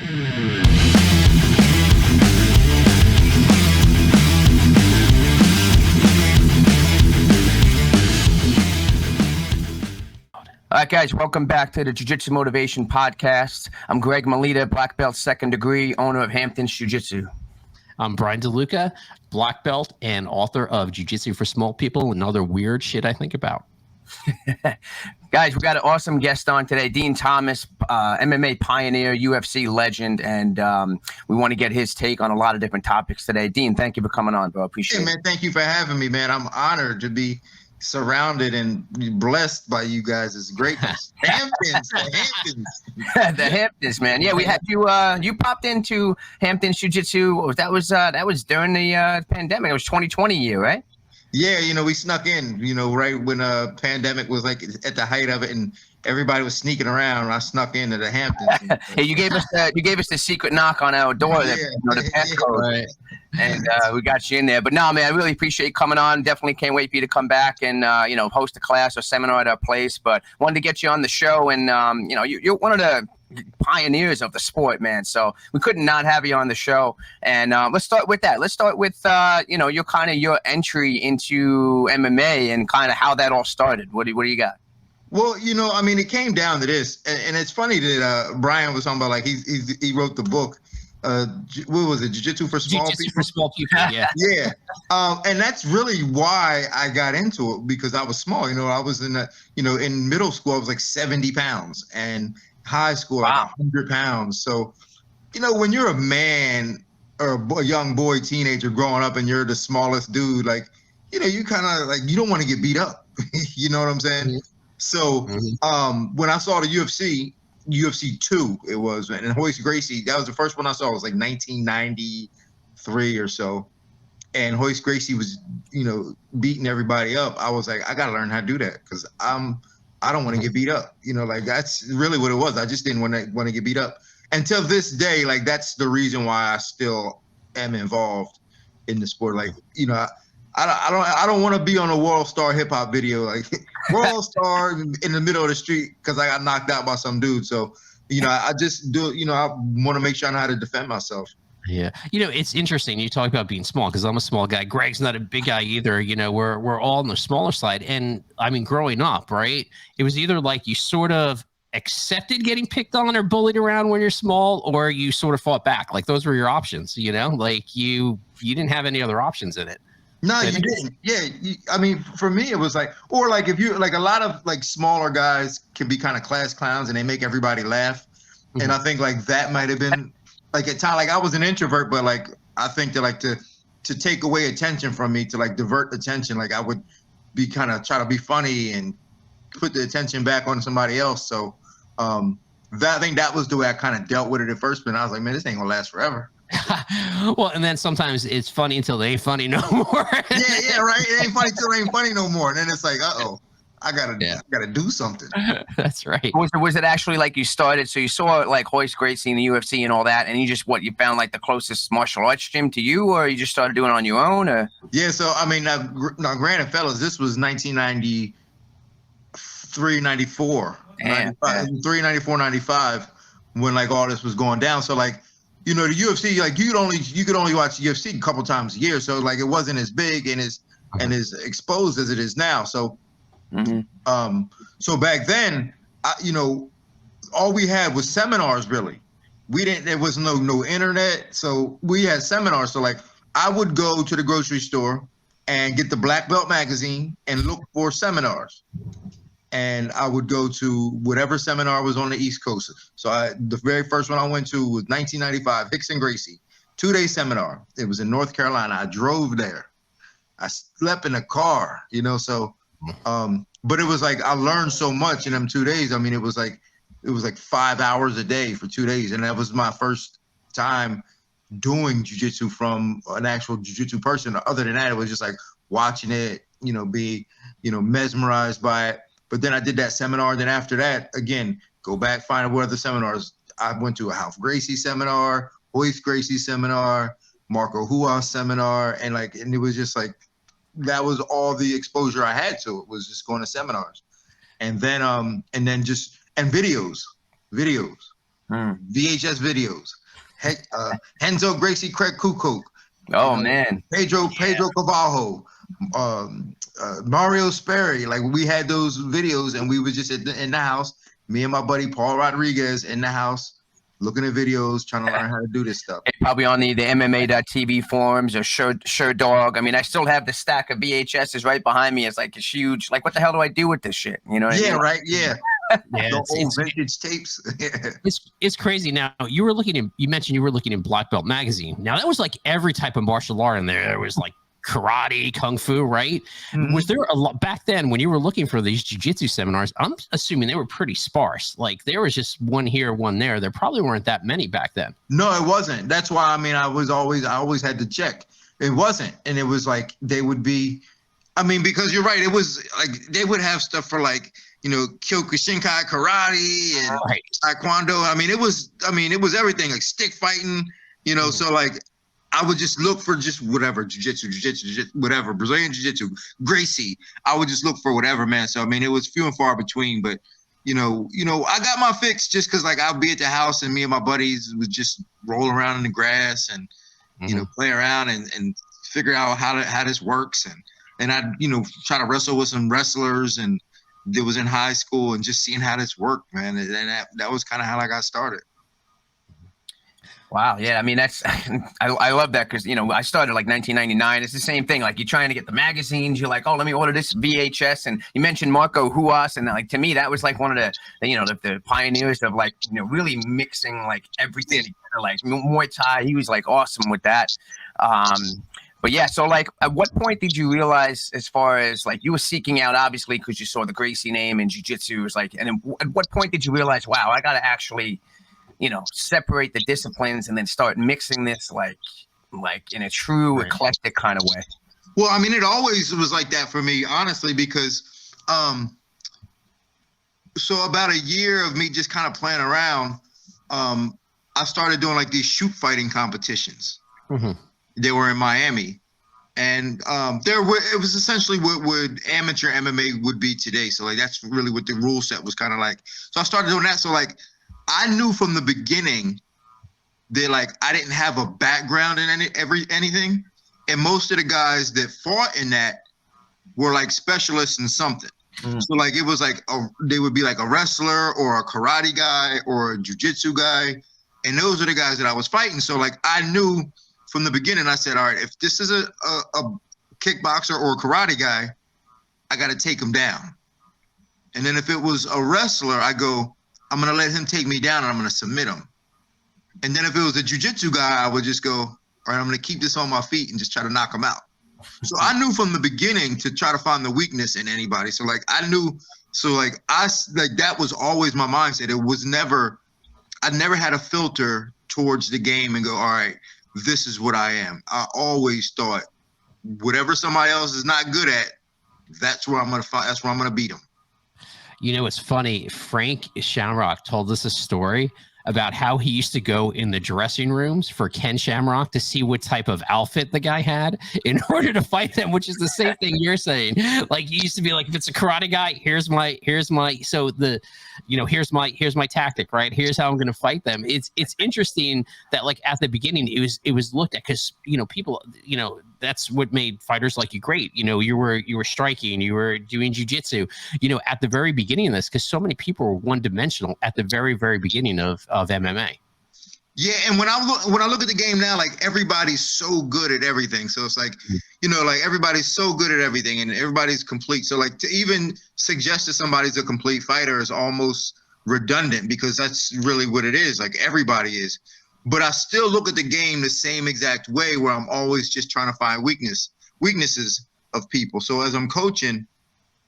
All right, guys, welcome back to the Jiu-Jitsu Motivation Podcast. I'm Greg Melita, black belt second degree, owner of Hampton's Jiu-Jitsu. I'm Brian DeLuca, black belt and author of Jiu-Jitsu for Small People and other weird shit I think about. Guys, we got an awesome guest on today, Dean Thomas, MMA pioneer, UFC legend, and we want to get his take on a lot of different topics today. Dean, thank you for coming on, bro. Appreciate it. Hey, man, thank you for having me, man. I'm honored to be surrounded and blessed by you guys' greatness. Hamptons, the Hamptons. The Hamptons, man. Yeah, we had you. You popped into Hamptons Jiu-Jitsu. That was during the pandemic. It was 2020 year, right? Yeah, we snuck in. Right when pandemic was like at the height of it, and everybody was sneaking around. I snuck into the Hamptons. Hey, you gave us the secret knock on our door. The passcode. Right. And we got you in there. But no, man, I really appreciate you coming on. Definitely can't wait for you to come back and host a class or seminar at our place. But wanted to get you on the show, and you're one of the pioneers of the sport, man. So we couldn't not have you on the show. And let's start with that. Let's start with your entry into MMA and kind of how that all started. What do you got? Well, it came down to this, and it's funny that Brian was talking about, like, he wrote the book. What was it? Jiu-Jitsu for Small People? For Small People, yeah. Yeah. And that's really why I got into it, because I was small. I was in middle school, I was like 70 pounds, and high school, like 100 pounds. So, when you're a man or a young boy, teenager growing up, and you're the smallest dude, like, you kind of like, you don't want to get beat up. You know what I'm saying? Mm-hmm. So, when I saw the UFC 2, it was, and Royce Gracie, that was the first one I saw. It was like 1993 or so. And Royce Gracie was, beating everybody up. I was like, I got to learn how to do that, because I don't want to get beat up. Like, that's really what it was. I just didn't want to get beat up. Until this day, like, that's the reason why I still am involved in the sport. Like, I don't want to be on a World Star hip hop video, like World Star in the middle of the street because I got knocked out by some dude. So, I just do, I want to make sure I know how to defend myself. Yeah. It's interesting. You talk about being small, because I'm a small guy. Greg's not a big guy either. We're all on the smaller side. And I mean, growing up, right, it was either like you sort of accepted getting picked on or bullied around when you're small, or you sort of fought back. Like, those were your options, like you didn't have any other options in it. No, you didn't. Yeah. For me, it was like, or like, if you, like, a lot of like smaller guys can be kind of class clowns and they make everybody laugh. Mm-hmm. And I think like that might have been like at time, like I was an introvert, but like, I think that like to take away attention from me, to like divert attention, like I would be kind of try to be funny and put the attention back on somebody else. So I think that was the way I kind of dealt with it at first. But I was like, man, this ain't gonna last forever. Well, and then sometimes it's funny until they ain't funny no more. yeah, right. It ain't funny till they ain't funny no more. And then it's like, I gotta do something. That's right. Was it actually like you started? So you saw like Royce Gracie in the UFC and all that, and you found like the closest martial arts gym to you, or you just started doing it on your own? Or? Yeah. So now, granted, fellas, this was 1993, 94, 93, 94, 95, when like all this was going down. So like, the UFC, like you could only watch UFC a couple times a year, so like it wasn't as big and as exposed as it is now. So, so back then, all we had was seminars. Really, there was no internet, so we had seminars. So like, I would go to the grocery store and get the Black Belt magazine and look for seminars. And I would go to whatever seminar was on the East Coast. So the very first one I went to was 1995, Hickson Gracie, 2-day seminar. It was in North Carolina. I drove there. I slept in a car, so, but it was like, I learned so much in them 2 days. I mean, it was like 5 hours a day for 2 days. And that was my first time doing jiu-jitsu from an actual jiu-jitsu person. Other than that, it was just like watching it, be, mesmerized by it. But then I did that seminar. Then after that, again, go back, find out what other seminars. I went to a Ralph Gracie seminar, Royce Gracie seminar, Marco Huas seminar. And it was just like, that was all the exposure I had to it, was just going to seminars. And then, videos. VHS videos. Henzo Gracie Craig Kukuk. Oh man. Pedro Cavallo. Mario Sperry. Like we had those videos and we were just in the house, me and my buddy Paul Rodriguez in the house, looking at videos, trying to learn how to do this stuff. Probably on the MMA.TV forums or Sure Dog. I mean, I still have the stack of VHSs right behind me. It's like it's huge. Like, what the hell do I do with this shit? You know what I mean? Right. Yeah. Yeah, the old vintage tapes. It's crazy. Now you mentioned you were looking in Black Belt magazine. Now that was like every type of martial art in there. There was like karate, kung fu, right? Was there a lot back then when you were looking for these jiu-jitsu seminars? I'm assuming they were pretty sparse. Like there was just one here, one there. There probably weren't that many back then. No, it wasn't. That's why I always had to check. It wasn't, and it was like they would be. I mean, because you're right. It was like they would have stuff for like, Kyokushinkai karate and taekwondo. I mean, it was everything, like stick fighting, so like I would just look for just whatever, jiu-jitsu, whatever, Brazilian jiu-jitsu, Gracie. I would just look for whatever, man. So, I mean, it was few and far between, but, I got my fix just because like I'll be at the house and me and my buddies would just roll around in the grass and, play around and figure out how this works. And I'd, try to wrestle with some wrestlers and that was in high school and just seeing how this worked, man. And that was kind of how I got started. Wow. Yeah. I mean, I love that because, I started like 1999. It's the same thing. Like you're trying to get the magazines. You're like, oh, let me order this VHS. And you mentioned Marco Huas. And like, to me, that was like one of the pioneers of like, really mixing like everything together, like Muay Thai. He was like awesome with that. But yeah, so like at what point did you realize as far as like you were seeking out, obviously, because you saw the Gracie name and jiu-jitsu was like, and at what point did you realize, wow, I got to actually, separate the disciplines and then start mixing this like in a true eclectic kind of way? Well, I mean, it always was like that for me, honestly, because so about a year of me just kind of playing around, I started doing like these shoot fighting competitions. They were in Miami, and it was essentially what amateur MMA would be today. So like that's really what the rule set was kind of like. So I started doing that. So like I knew from the beginning that like I didn't have a background in anything, and most of the guys that fought in that were like specialists in something. So like it was like they would be like a wrestler or a karate guy or a jiu-jitsu guy, and those are the guys that I was fighting. So like I knew. From the beginning, I said, all right, if this is a kickboxer or a karate guy, I got to take him down. And then if it was a wrestler, I go, I'm going to let him take me down and I'm going to submit him. And then if it was a jiu-jitsu guy, I would just go, all right, I'm going to keep this on my feet and just try to knock him out. So I knew from the beginning to try to find the weakness in anybody. So like I knew, that was always my mindset. I never had a filter towards the game and go, all right, this is what I am. I always thought whatever somebody else is not good at, that's where I'm going to fight. That's where I'm going to beat them. It's funny. Frank Shamrock told us a story about how he used to go in the dressing rooms for Ken Shamrock to see what type of outfit the guy had in order to fight them, which is the same thing you're saying. Like he used to be like, if it's a karate guy, here's my tactic, right? Here's how I'm going to fight them. It's interesting that like at the beginning it was looked at because, people, that's what made fighters like you great. You were striking, you were doing jiu-jitsu, at the very beginning of this, because so many people were one-dimensional at the very, very beginning of MMA. Yeah, and when I look at the game now, like everybody's so good at everything. So it's like, like everybody's so good at everything and everybody's complete. So like to even suggest that somebody's a complete fighter is almost redundant because that's really what it is. Like everybody is. But I still look at the game the same exact way where I'm always just trying to find weaknesses of people. So as I'm coaching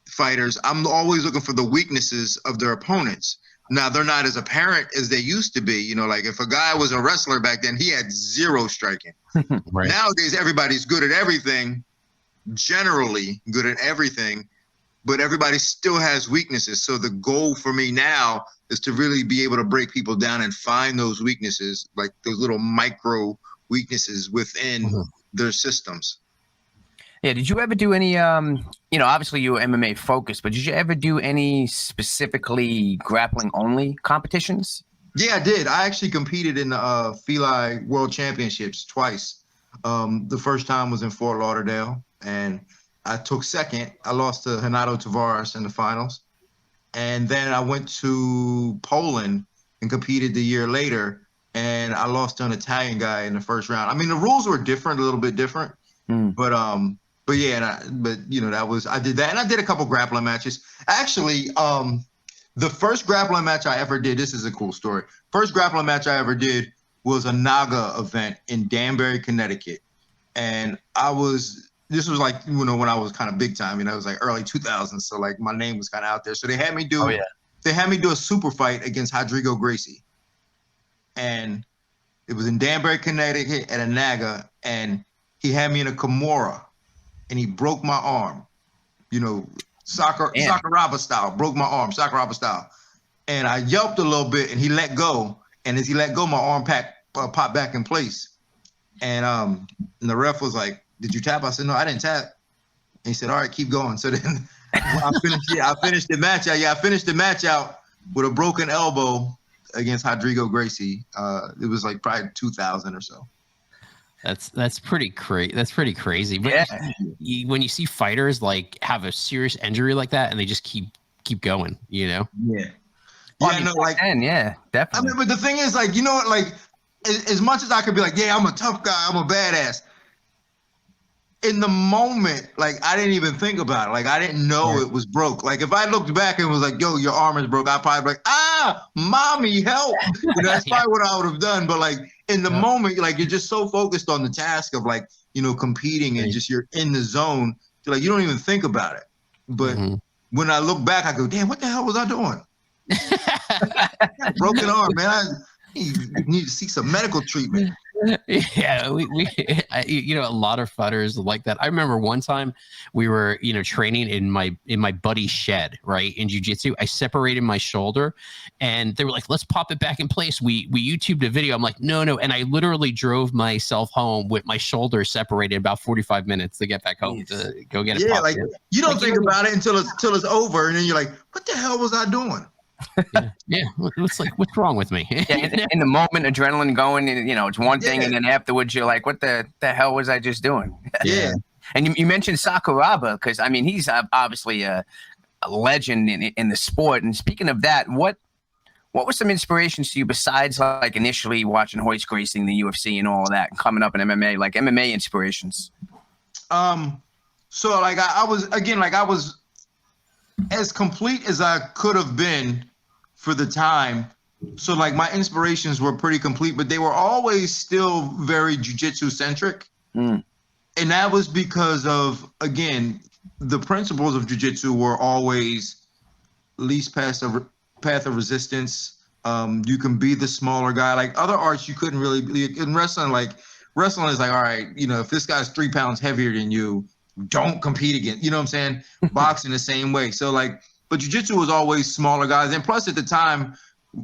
fighters, I'm always looking for the weaknesses of their opponents. Now, they're not as apparent as they used to be. Like if a guy was a wrestler back then, he had zero striking. Right. Nowadays, everybody's good at everything, generally good at everything, but everybody still has weaknesses. So the goal for me now is to really be able to break people down and find those weaknesses, like those little micro weaknesses within their systems. Yeah. Did you ever do any, obviously you were MMA focused, but did you ever do any specifically grappling only competitions? Yeah, I did. I actually competed in the Feli World Championships twice. The first time was in Fort Lauderdale, and I took second. I lost to Renato Tavares in the finals. And then I went to Poland and competed the year later, and I lost to an Italian guy in the first round. I mean, the rules were different, a little bit different, but yeah, but you know, I did that, and I did a couple grappling matches. Actually, the first grappling match I ever did, this is a cool story. First grappling match I ever did was a NAGA event in Danbury, Connecticut, and this was like, you know, when I was kind of big time, you know, it was like early 2000s. So like my name was kind of out there. So they had me do, they had me do a super fight against Rodrigo Gracie. And it was in Danbury, Connecticut at a NAGA. And he had me in a Kimura and he broke my arm, you know, Sakuraba style, broke my arm, Sakuraba style. And I yelped a little bit and he let go. And as he let go, my arm popped back in place. And the ref was like, "Did you tap?" I said, "No, I didn't tap." And he said, "All right, keep going." So then I finished the match out. Yeah, I finished the match out with a broken elbow against Rodrigo Gracie. It was like probably 2000 or so. That's pretty crazy. That's pretty crazy. But when you see fighters like have a serious injury like that and they just keep going, you know? Yeah. Well, yeah, I mean, no, like, yeah, definitely. I mean, but the thing is, like, you know what, like, as much as I could be like, yeah, I'm a tough guy, I'm a badass. In the moment, like, I didn't even think about it. Like, I didn't know it was broke. Like, if I looked back and was like, yo, your arm is broke, I'd probably be like, mommy, help. You know, that's probably what I would have done. But like in the moment, like, you're just so focused on the task of, like, you know, competing and just you're in the zone. Like, you don't even think about it. But when I look back, I go, damn, what the hell was I doing? Broken arm, man. I need to seek some medical treatment. Yeah, you know, a lot of fighters like that. I remember one time we were, you know, training in my buddy's shed, right, in jiu-jitsu. I separated my shoulder and they were like, let's pop it back in place. We YouTubed a video. I'm like, no. And I literally drove myself home with my shoulder separated about 45 minutes to get back home to go get it. Yeah, like you don't think about it until it's over. And then you're like, what the hell was I doing? Yeah. It's like, what's wrong with me? In the moment, adrenaline going, and you know, it's one thing, and then afterwards, you're like, what the hell was I just doing? Yeah. And you mentioned Sakuraba because I mean, he's obviously a legend in the sport. And speaking of that, what were some inspirations to you besides like initially watching Royce Gracie in the UFC and all of that, and coming up in MMA, like MMA inspirations? So like I was as complete as I could have been for the time. So like my inspirations were pretty complete, but they were always still very jiu-jitsu centric. And that was because of, again, the principles of jiu-jitsu were always least path of resistance. You can be the smaller guy. Like other arts, you couldn't really be in wrestling. Like wrestling is like, all right, you know, if this guy's 3 pounds heavier than you, don't compete against, you know what I'm saying? Boxing the same way. So like, but jiu-jitsu was always smaller guys. And plus at the time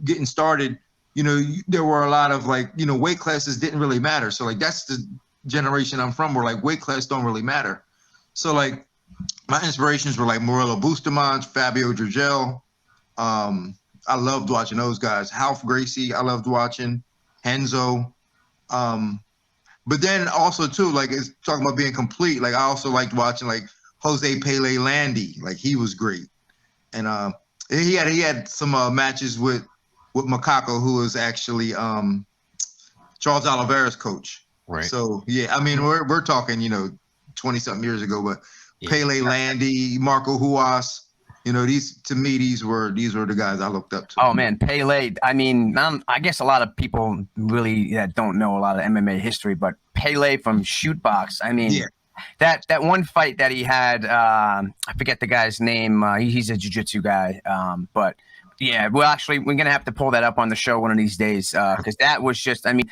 getting started, you know, there were a lot of like, you know, weight classes didn't really matter. So like, that's the generation I'm from where like weight class don't really matter. So like my inspirations were like Morello Bustamante, Fabio Dragel. I loved watching those guys. Ralph Gracie, I loved watching. Henzo. But then also too, like it's talking about being complete. Like I also liked watching like Jose Pele Landy. Like he was great, and he had some matches with Macaco, who was actually Charles Oliveira's coach. Right. So yeah, I mean we're talking, you know, 20-something years ago, but Pele Landy, Marco Huas. You know, these were the guys I looked up to. Oh man, Pele. I mean, I guess a lot of people really don't know a lot of MMA history, but Pele from Shootbox. I mean, that one fight that he had, I forget the guy's name. He's a jiu-jitsu guy, but yeah, well, actually, we're gonna have to pull that up on the show one of these days because that was just, I mean,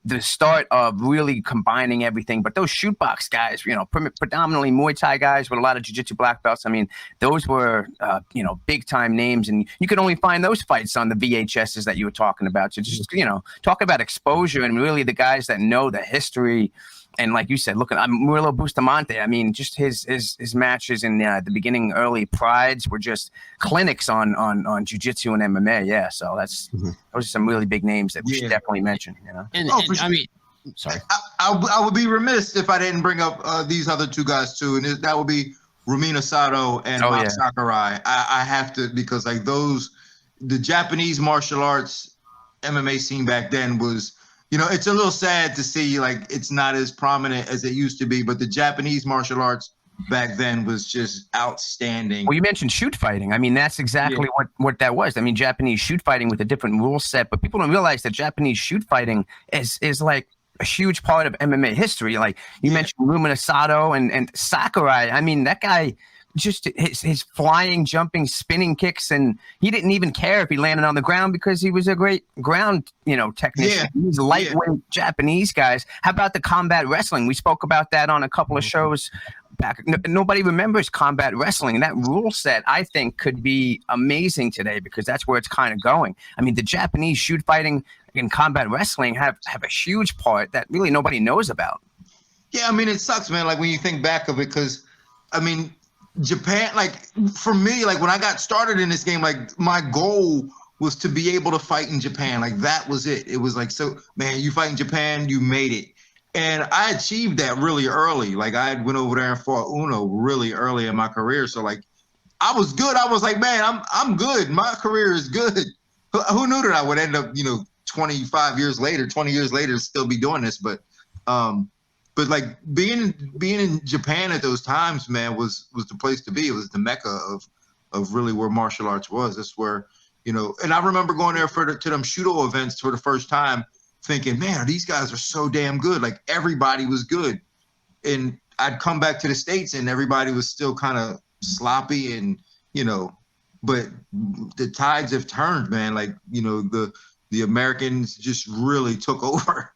the start of really combining everything. But those Shootbox guys, you know, predominantly Muay Thai guys with a lot of jiu-jitsu black belts. I mean, those were, you know, big time names, and you could only find those fights on the VHSs that you were talking about. So just, you know, talk about exposure and really the guys that know the history And like you said, look at Murilo Bustamante. I mean, just his matches in the beginning, early prides were just clinics on jiu-jitsu and MMA. Yeah, so those are some really big names that we should definitely mention. You know, and sure. I mean, sorry, I would be remiss if I didn't bring up these other two guys too, and that would be Rumina Sato and Matt Sakurai. I have to, because like the Japanese martial arts MMA scene back then was. You know, it's a little sad to see like it's not as prominent as it used to be, but the Japanese martial arts back then was just outstanding. Well, you mentioned shoot fighting. I mean, that's exactly what that was. I mean, Japanese shoot fighting with a different rule set, but people don't realize that Japanese shoot fighting is like a huge part of MMA history. Like you mentioned Rumina Sato and Sakurai. I mean, that guy, just his flying, jumping, spinning kicks, and he didn't even care if he landed on the ground because he was a great ground, technician. These lightweight Japanese guys. How about the combat wrestling? We spoke about that on a couple of shows back. Nobody remembers combat wrestling. That rule set, I think, could be amazing today because that's where it's kind of going. I mean, the Japanese shoot fighting and combat wrestling have a huge part that really nobody knows about. Yeah, I mean, it sucks, man. Like when you think back of it, because I mean, Japan, like for me, like when I got started in this game, like my goal was to be able to fight in Japan. Like that was it. It was like, so man, you fight in Japan, you made it. And I achieved that really early. Like I went over there and fought Uno really early in my career. So like I was good. I was like, man, I'm good. My career is good. Who knew that I would end up, 20 years later, still be doing this. But like being in Japan at those times, man, was the place to be. It was the mecca of really where martial arts was. That's where, and I remember going there to them Shudo events for the first time thinking, man, these guys are so damn good. Like everybody was good. And I'd come back to the States and everybody was still kind of sloppy and, but the tides have turned, man. Like, the Americans just really took over.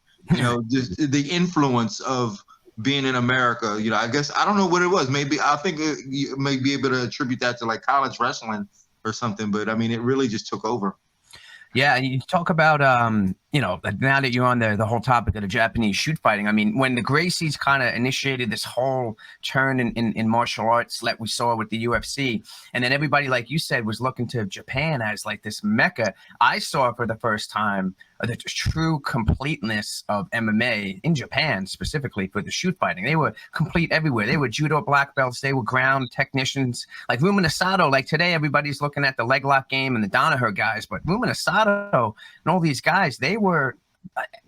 Just the influence of being in America, I guess, I don't know what it was. Maybe I think you may be able to attribute that to like college wrestling or something, but I mean, it really just took over. Yeah, and you talk about, now that you're on the whole topic of the Japanese shoot fighting, I mean, when the Gracies kind of initiated this whole turn in martial arts that we saw with the UFC, and then everybody, like you said, was looking to Japan as like this mecca, I saw for the first time the true completeness of MMA in Japan, specifically for the shoot fighting. They were complete everywhere. They were judo black belts. They were ground technicians. Like Rumina Sato, like today, everybody's looking at the leg lock game and the Danaher guys, but Rumina Sato and all these guys, they were,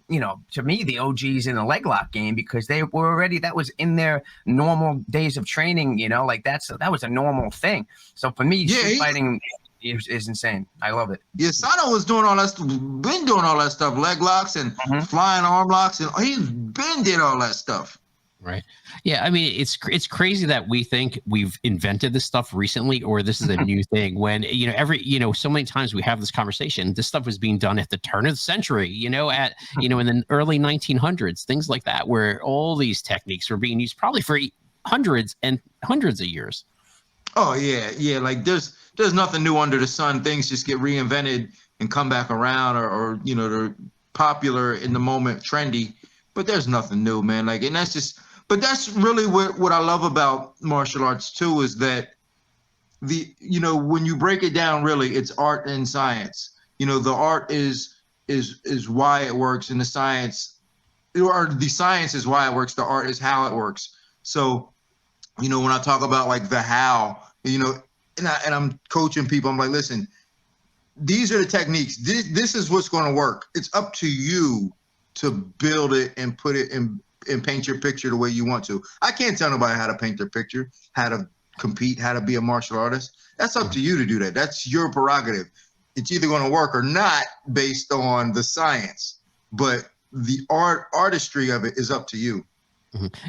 to me, the OGs in the leg lock game because they were already, that was in their normal days of training, like that was a normal thing. So for me, shoot fighting is insane. I love it. Yeah, Sato was doing all that, been doing all that stuff, leg locks and flying arm locks, and he's been did all that stuff. Right. Yeah. I mean, it's crazy that we think we've invented this stuff recently, or this is a new thing when, so many times we have this conversation, this stuff was being done at the turn of the century, in the early 1900s, things like that, where all these techniques were being used probably for hundreds and hundreds of years. Oh yeah. Yeah. Like there's nothing new under the sun. Things just get reinvented and come back around or they're popular in the moment, trendy, but there's nothing new, man. Like, and but that's really what I love about martial arts too, is that when you break it down, really it's art and science. The art is why it works, and the science is why it works. The art is how it works. So, when I talk about like the how, and I'm coaching people, I'm like, listen, these are the techniques. This is what's going to work. It's up to you to build it and put it in and paint your picture the way you want to. I can't tell nobody how to paint their picture, how to compete, how to be a martial artist. That's up to you to do that. That's your prerogative. It's either going to work or not based on the science, but the artistry of it is up to you.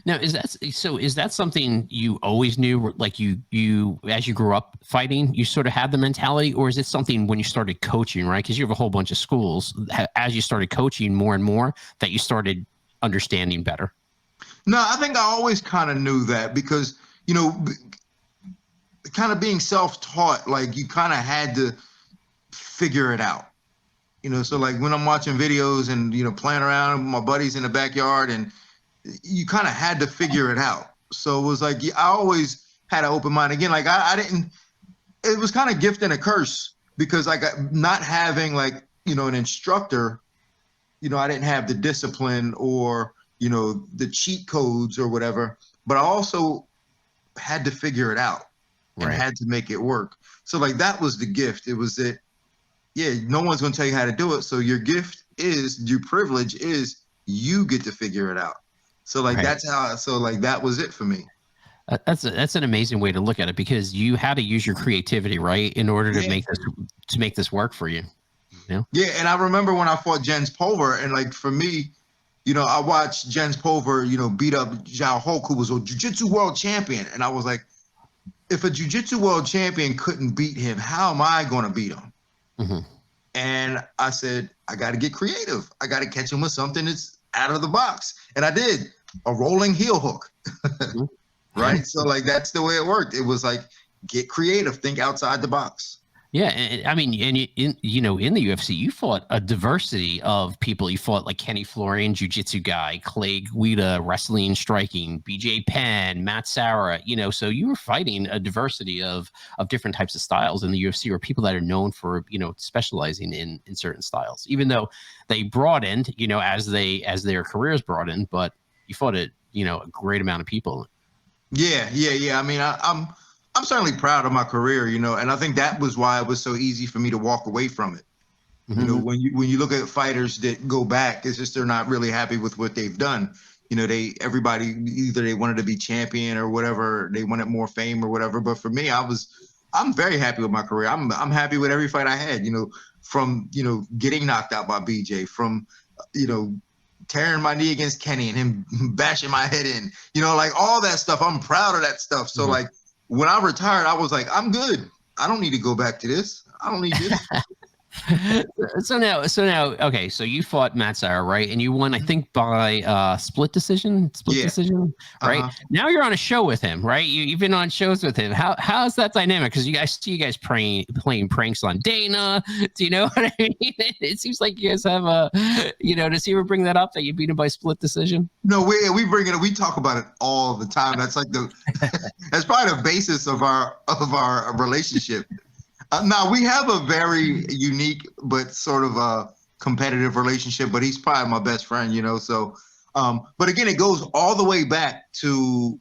Now, is that something you always knew, like you as you grew up fighting, you sort of had the mentality, or is it something when you started coaching, right? Because you have a whole bunch of schools, as you started coaching more and more, that you started understanding better? No, I think I always kind of knew that because, kind of being self-taught, like you kind of had to figure it out, so like when I'm watching videos and, playing around with my buddies in the backyard and, you kind of had to figure it out. So it was like, I always had an open mind. Again, like I didn't, it was kind of a gift and a curse because like not having like, you know, an instructor, you know, I didn't have the discipline or, you know, the cheat codes or whatever, but I also had to figure it out and had to make it work. So like, that was the gift. It was that, yeah, no one's going to tell you how to do it. So your gift is, your privilege is you get to figure it out. So like, that's how, so like, that was it for me. That's an amazing way to look at it because you had to use your creativity, right, in order to make this work for you. You know? Yeah, and I remember when I fought Jens Pulver, and like for me, you know, I watched Jens Pulver, you know, beat up Zhao Hulk, who was a jiu-jitsu world champion, and I was like, if a jiu-jitsu world champion couldn't beat him, how am I going to beat him? Mm-hmm. And I said, I got to get creative. I got to catch him with something that's out of the box, and I did a rolling heel hook. Mm-hmm. Right. So like, that's the way it worked. It was like, get creative, think outside the box. Yeah. And, I mean, and in the UFC, you fought a diversity of people. You fought like Kenny Florian, jiu-jitsu guy, Clay Guida, wrestling, striking, BJ Penn, Matt Serra, you know, so you were fighting a diversity of different types of styles in the UFC, or people that are known for, you know, specializing in certain styles, even though they broadened, you know, as their careers broadened, but you fought a great amount of people. Yeah. I mean, I'm certainly proud of my career, you know, and I think that was why it was so easy for me to walk away from it. Mm-hmm. You know, when you look at fighters that go back, it's just they're not really happy with what they've done. You know, everybody either they wanted to be champion or whatever, they wanted more fame or whatever. But for me, I'm very happy with my career. I'm happy with every fight I had. You know, from getting knocked out by BJ, from tearing my knee against Kenny and him bashing my head in, you know, like all that stuff. I'm proud of that stuff. So like when I retired, I was like, I'm good. I don't need to go back to this. I don't need this. So now, okay. So you fought Matt Serra, right? And you won, I think, by split decision, right? Now you're on a show with him, right? You've been on shows with him. How's that dynamic? Because you guys playing pranks on Dana. Do you know what I mean? It seems like you guys have does he ever bring that up that you beat him by split decision? No, we bring it up. We talk about it all the time. That's like that's probably the basis of our relationship. Now, we have a very unique but sort of a competitive relationship, but he's probably my best friend, you know. So, but again, it goes all the way back to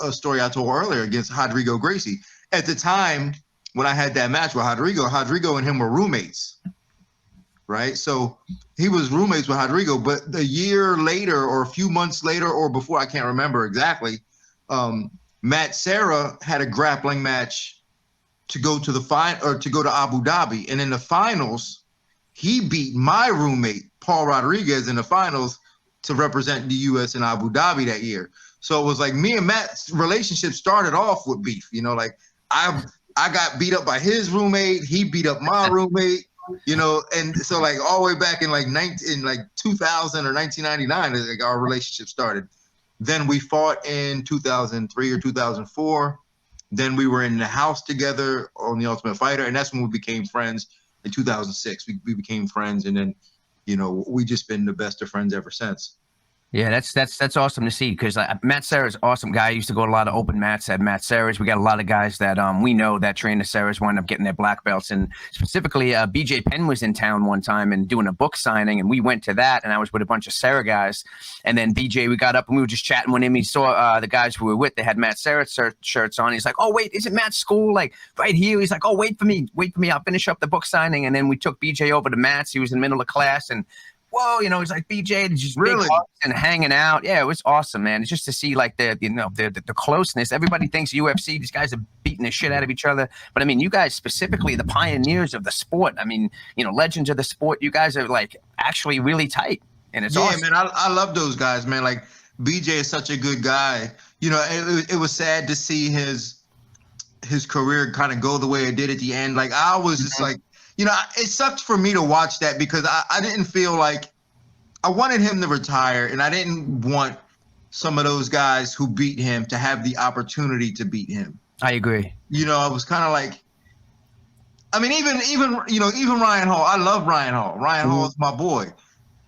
a story I told earlier against Rodrigo Gracie. At the time when I had that match with Rodrigo and him were roommates, right? So he was roommates with Rodrigo, but a year later or a few months later or before, I can't remember exactly, Matt Serra had a grappling match to go to to go to Abu Dhabi. And in the finals, he beat my roommate, Paul Rodriguez, in the finals to represent the U.S. in Abu Dhabi that year. So it was like me and Matt's relationship started off with beef, you know, like I got beat up by his roommate, he beat up my roommate, you know, and so like all the way back in like 2000 or 1999, like our relationship started. Then we fought in 2003 or 2004. Then we were in the house together on The Ultimate Fighter, and that's when we became friends in 2006. We became friends, and then, you know, we just been the best of friends ever since. Yeah, that's awesome to see because Matt Serra's an awesome guy. I used to go to a lot of open mats at Matt Serra's. We got a lot of guys that we know that train the Serra's wind up getting their black belts. And specifically, BJ Penn was in town one time and doing a book signing, and we went to that, and I was with a bunch of Serra guys. And then BJ, we got up and we were just chatting with him. He saw the guys we were with. They had Matt Serra shirts on. He's like, "Oh wait, isn't Matt's school like right here?" He's like, "Oh wait for me. I'll finish up the book signing." And then we took BJ over to Matt's. He was in the middle of class and. Whoa, you know, he's like BJ, just really and hanging out. Yeah, it was awesome, man. It's just to see like the closeness. Everybody thinks UFC, these guys are beating the shit out of each other. But I mean, you guys specifically, the pioneers of the sport. I mean, you know, legends of the sport. You guys are like actually really tight, and it's awesome. Man. I love those guys, man. Like BJ is such a good guy. You know, it was sad to see his career kind of go the way it did at the end. Like I was just like. You know, it sucked for me to watch that because I didn't feel like I wanted him to retire, and I didn't want some of those guys who beat him to have the opportunity to beat him. I agree. You know, I was kind of like, I mean, even Ryan Hall. I love Ryan Hall. Ryan Hall is my boy,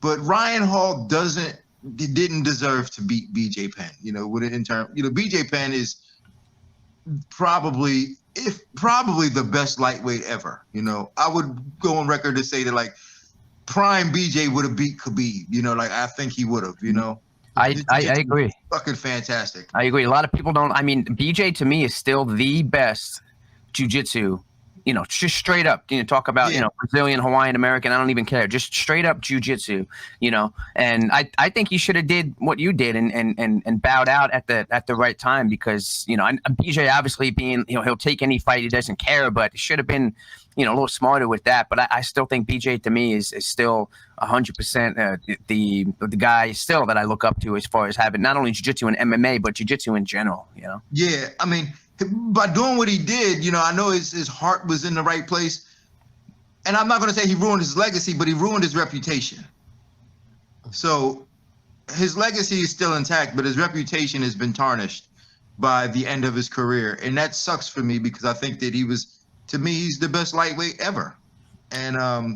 but Ryan Hall doesn't didn't deserve to beat BJ Penn. You know, BJ Penn is probably the best lightweight ever. You know, I would go on record to say that like prime BJ would have beat Khabib. You know, like I think he would have. You know, I agree. Fucking fantastic. I agree. A lot of people don't. I mean, BJ to me is still the best jiu-jitsu. You know, just straight up, you know, talk about, you know, Brazilian, Hawaiian, American, I don't even care. Just straight up jiu-jitsu, you know. And I think he should have did what you did and bowed out at the right time because, you know, and BJ obviously being, you know, he'll take any fight, he doesn't care, but it should have been, you know, a little smarter with that. But I still think BJ to me is still 100% the guy still that I look up to as far as having not only jiu-jitsu and MMA, but jiu-jitsu in general, you know. Yeah, I mean, by doing what he did, you know, I know his heart was in the right place. And I'm not going to say he ruined his legacy, but he ruined his reputation. So his legacy is still intact, but his reputation has been tarnished by the end of his career. And that sucks for me because I think that to me, he's the best lightweight ever. And,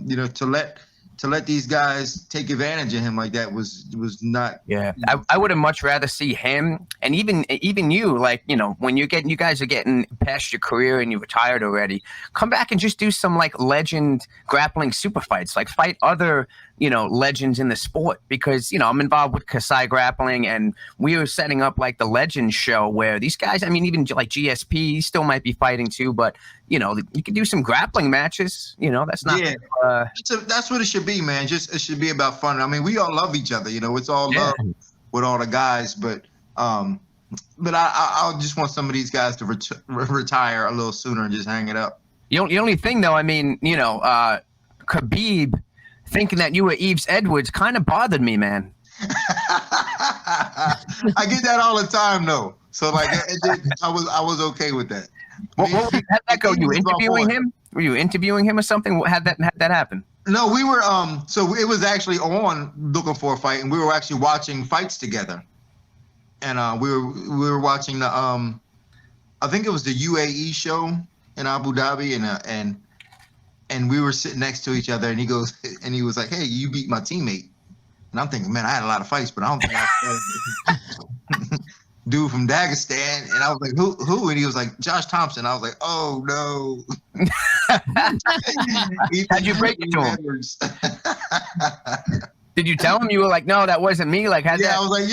you know, to let these guys take advantage of him like that was not. Yeah, I would have much rather see him and even you, like, you know, when you guys are getting past your career and you retired already, come back and just do some like legend grappling super fights, like fight other, you know, legends in the sport because, you know, I'm involved with Kasai Grappling and we were setting up like the Legends show where these guys, I mean, even like GSP, he still might be fighting too, but, you know, you could do some grappling matches, you know, that's not. Yeah, that's what it should be, man. It should be about fun. I mean, we all love each other, you know, it's all love with all the guys, but I just want some of these guys to retire a little sooner and just hang it up. The only thing though, I mean, you know, Khabib thinking that you were Yves Edwards kind of bothered me, man. I get that all the time, though. So like, I was okay with that. How'd that go? You interviewing him? Were you interviewing him or something? How'd that happen? No, we were. So it was actually on Looking for a Fight, and we were actually watching fights together. And we were watching the I think it was the UAE show in Abu Dhabi, and we were sitting next to each other, and he was like, "Hey, you beat my teammate." And I'm thinking, man, I had a lot of fights, but I don't think I dude from Dagestan. And I was like, who? And he was like, Josh Thompson. I was like, oh no. How'd you break it to him? Did you tell him? You were like, no, that wasn't me. Like, I was like,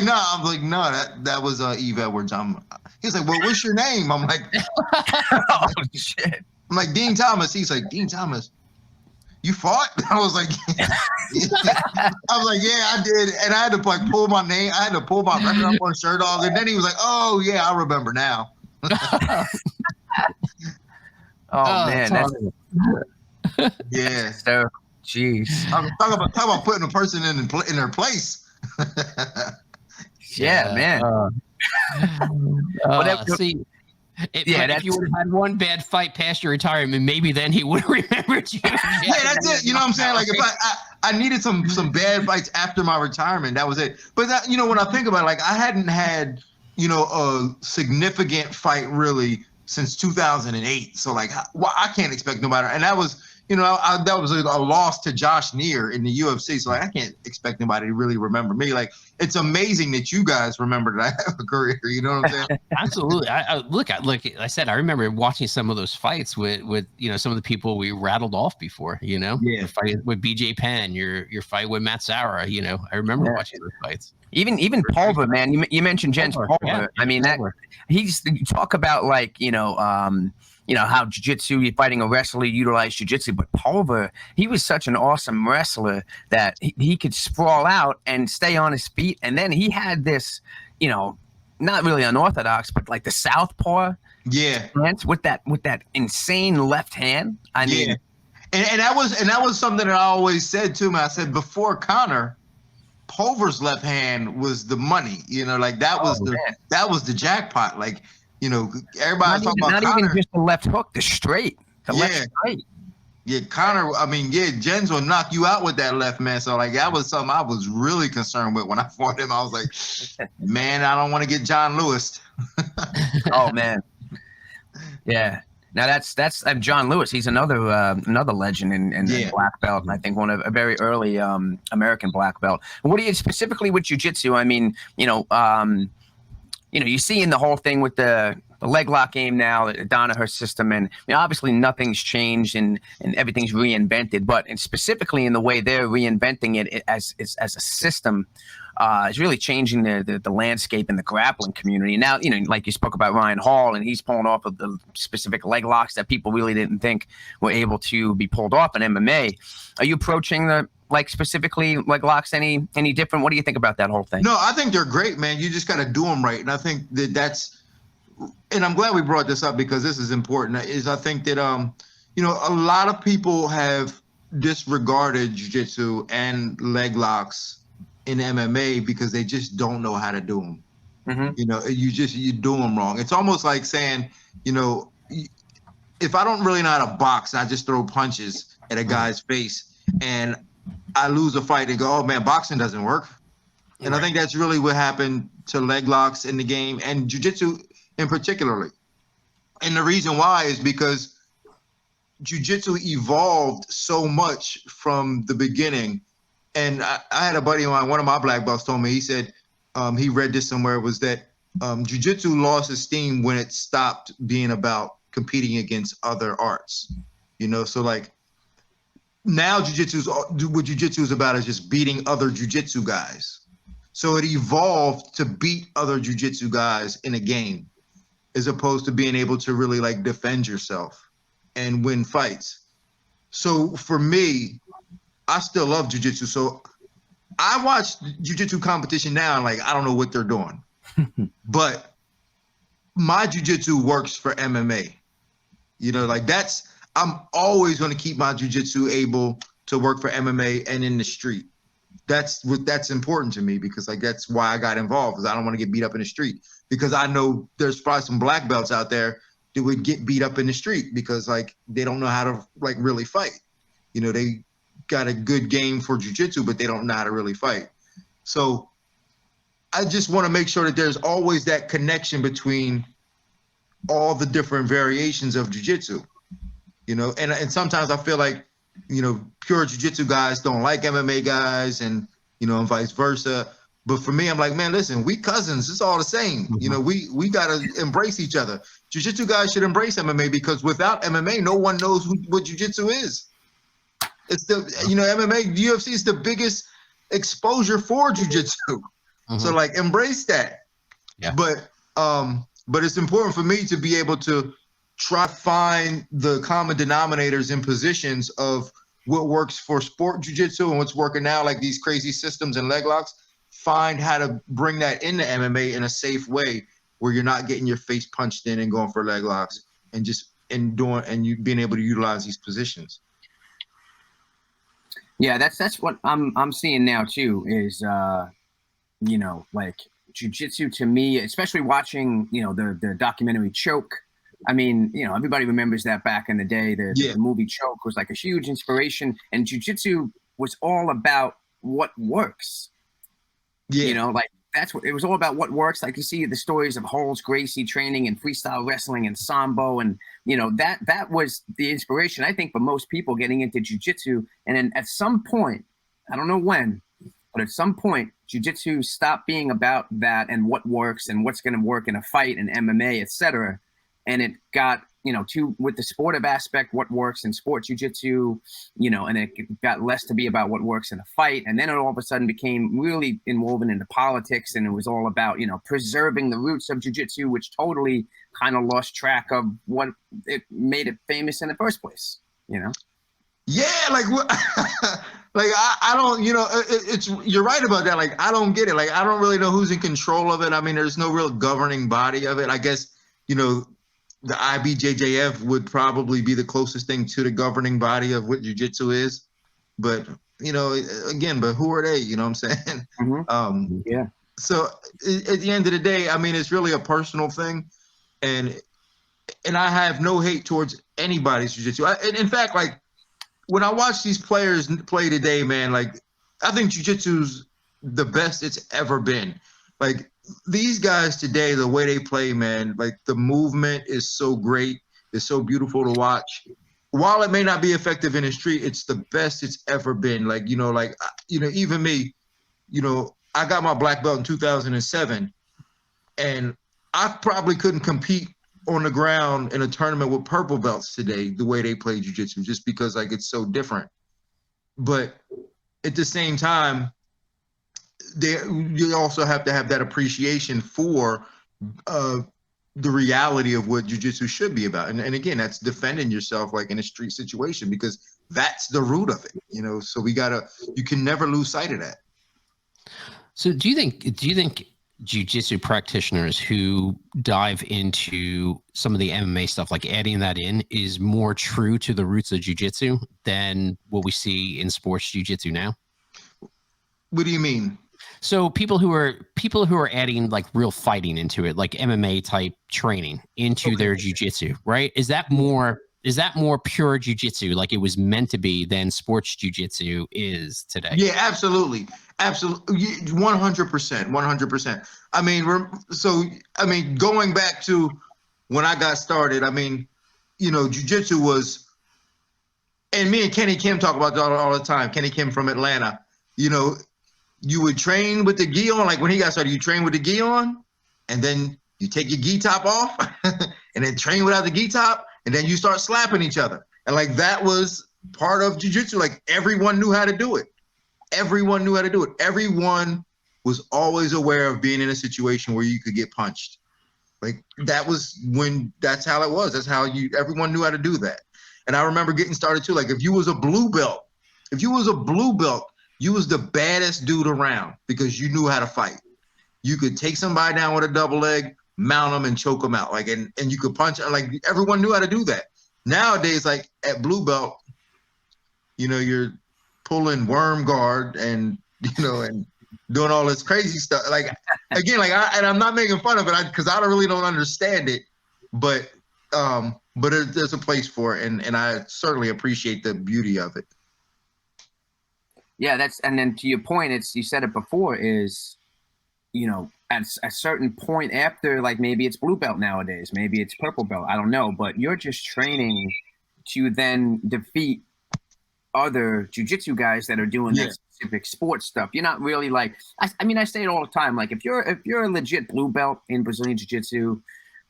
no, that was Yves Edwards. He was like, well, what's your name? I'm like, oh shit. I'm like, Dean Thomas. He's like, Dean Thomas, you fought? I was like, yeah, I did. And I had to like pull my name. I had to pull my record up on Shirt Dog. And then he was like, oh yeah, I remember now. Oh man, that's yeah. So, jeez. Talk about putting a person in their place. Yeah, man. See. If you would have had one bad fight past your retirement, maybe then he would have remembered you. Yeah, that's it. You know what I'm saying? Like if I needed some bad fights after my retirement, that was it. But that, you know, when I think about it, like I hadn't had, you know, a significant fight really since 2008. So like, well, I can't expect nobody. And that was, you know, that was a loss to Josh Neer in the UFC. So like, I can't expect nobody to really remember me. Like, it's amazing that you guys remember that I have a career. You know what I'm saying? Absolutely. Look, I said, I remember watching some of those fights with you know, some of the people we rattled off before. You know, your fight with BJ Penn, your fight with Matt Serra. You know, I remember watching those fights. Even Pulver, man. You mentioned Jens Pulver. Yeah, I mean, you talk about like, you know, how jiu-jitsu, you're fighting a wrestler, utilize jiu-jitsu, but Pulver, he was such an awesome wrestler that he could sprawl out and stay on his feet. And then he had this, you know, not really unorthodox, but like the southpaw stance with that insane left hand. I mean, and that was something that I always said to him. I said, before Conor, Pulver's left hand was the money, you know, like that was the jackpot. Like, you know, everybody's talking about Conor. Not even just the left hook, the straight. Left straight. Yeah, Conor, I mean, Jens will knock you out with that left, man. So, like, that was something I was really concerned with when I fought him. I was like, man, I don't want to get John Lewis. Oh, man. Yeah. Now that's John Lewis. He's another legend in black belt, and I think a very early American black belt. What do you specifically with jiu-jitsu? I mean, you see in the whole thing with the leg lock game now, the Danaher system, and obviously nothing's changed and everything's reinvented, but specifically in the way they're reinventing it as a system, is really changing the landscape in the grappling community. Now, like you spoke about Ryan Hall, and he's pulling off of the specific leg locks that people really didn't think were able to be pulled off in MMA. Are you approaching specifically leg locks any different? What do you think about that whole thing? No, I think they're great, man. You just got to do them right. And I think that's, and I'm glad we brought this up because this is important, is I think that, a lot of people have disregarded jiu-jitsu and leg locks in MMA because they just don't know how to do them. Mm-hmm. You do them wrong. It's almost like saying, if I don't really know how to box, I just throw punches at a guy's face and I lose a fight and go, oh man, boxing doesn't work. And right. I think that's really what happened to leg locks in the game and jiu-jitsu in particularly. And the reason why is because jiu-jitsu evolved so much from the beginning. And I had a buddy of mine, one of my black belts told me, he said, he read this somewhere, was that jiu-jitsu lost its steam when it stopped being about competing against other arts. So like now what jiu-jitsu is about is just beating other jiu-jitsu guys. So it evolved to beat other jiu-jitsu guys in a game, as opposed to being able to really like defend yourself and win fights. So for me, I still love jiu-jitsu. So I watch jiu-jitsu competition now and like, I don't know what they're doing, but my jiu-jitsu works for MMA. I'm always going to keep my jiu-jitsu able to work for MMA and in the street. That's important to me because like, that's why I got involved, because I don't want to get beat up in the street, because I know there's probably some black belts out there that would get beat up in the street because like, they don't know how to like really fight. They got a good game for jiu-jitsu, but they don't know how to really fight. So I just want to make sure that there's always that connection between all the different variations of jiu-jitsu, and sometimes I feel like, pure jiu-jitsu guys don't like MMA guys and vice versa. But for me, I'm like, man, listen, we cousins, it's all the same. Mm-hmm. We got to embrace each other. Jiu-jitsu guys should embrace MMA because without MMA, no one knows what jiu-jitsu is. It's the, MMA, UFC is the biggest exposure for jiu-jitsu. Mm-hmm. So like, embrace that. Yeah. But it's important for me to be able to try to find the common denominators in positions of what works for sport jiu-jitsu and what's working now, like these crazy systems and leg locks, find how to bring that into MMA in a safe way where you're not getting your face punched in and going for leg locks and you being able to utilize these positions. Yeah, that's what I'm seeing now too, is like jiu-jitsu to me, especially watching, the documentary Choke. I mean, everybody remembers that back in the day, the movie Choke was like a huge inspiration, and jiu-jitsu was all about what works. Yeah. Like that's what it was all about, what works. Like you see the stories of Holmes Gracie training in freestyle wrestling and sambo, and that was the inspiration, I think, for most people getting into jiu-jitsu. And then at some point, I don't know when, but at some point, jiu-jitsu stopped being about that and what works and what's going to work in a fight and MMA, etc. And it got, with the sportive aspect, what works in sport jiu-jitsu, and it got less to be about what works in a fight. And then it all of a sudden became really inwoven into politics, and it was all about, preserving the roots of jiu-jitsu, which totally kind of lost track of what it made it famous in the first place, Yeah, like what? Like I don't, it's you're right about that. Like I don't get it. Like I don't really know who's in control of it. I mean, there's no real governing body of it. I guess the IBJJF would probably be the closest thing to the governing body of what jiu-jitsu is. But again, but who are they? You know what I'm saying? Mm-hmm. Yeah. So at the end of the day, I mean, it's really a personal thing, and I have no hate towards anybody's jiu-jitsu. In fact, like, when I watch these players play today, man, like, I think jiu-jitsu's the best it's ever been. Like, these guys today, the way they play, man, like, the movement is so great. It's so beautiful to watch. While it may not be effective in the street, it's the best it's ever been. Like, even me, I got my black belt in 2007, and I probably couldn't compete on the ground in a tournament with purple belts today, the way they play jiu-jitsu, just because like it's so different. But at the same time, you also have to have that appreciation for the reality of what jiu-jitsu should be about. And again, that's defending yourself like in a street situation, because that's the root of it, so you can never lose sight of that. So do you think jiu-jitsu practitioners who dive into some of the MMA stuff, like adding that in, is more true to the roots of jiu-jitsu than what we see in sports jiu-jitsu now? What do you mean? So people who are adding like real fighting into it, like MMA type training into their jiu-jitsu, right? Is that more pure jiu-jitsu, like it was meant to be, than sports jiu-jitsu is today? Yeah, absolutely. 100%. I mean, going back to when I got started, jiu-jitsu was, and me and Kenny Kim talk about that all the time. Kenny Kim from Atlanta, you would train with the gi on. Like when he got started, you train with the gi on, and then you take your gi top off and then train without the gi top, and then you start slapping each other. And like that was part of jiu-jitsu. Like everyone knew how to do it. Everyone was always aware of being in a situation where you could get punched. Like that's how it was. That's how everyone knew how to do that. And I remember getting started too. Like if you was a blue belt, you was the baddest dude around because you knew how to fight. You could take somebody down with a double leg, mount them, and choke them out. Like, and you could punch. Like everyone knew how to do that. Nowadays, like at blue belt, you're pulling worm guard and and doing all this crazy stuff. Like again, I'm not making fun of it because I really don't understand it, but there's a place for it, and I certainly appreciate the beauty of it. Yeah, and then to your point, you said it before, is, at a certain point after, like maybe it's blue belt nowadays, maybe it's purple belt, I don't know, but you're just training to then defeat other jiu-jitsu guys that are doing that specific sports stuff. You're not really like, I say it all the time, like if you're a legit blue belt in Brazilian jiu-jitsu,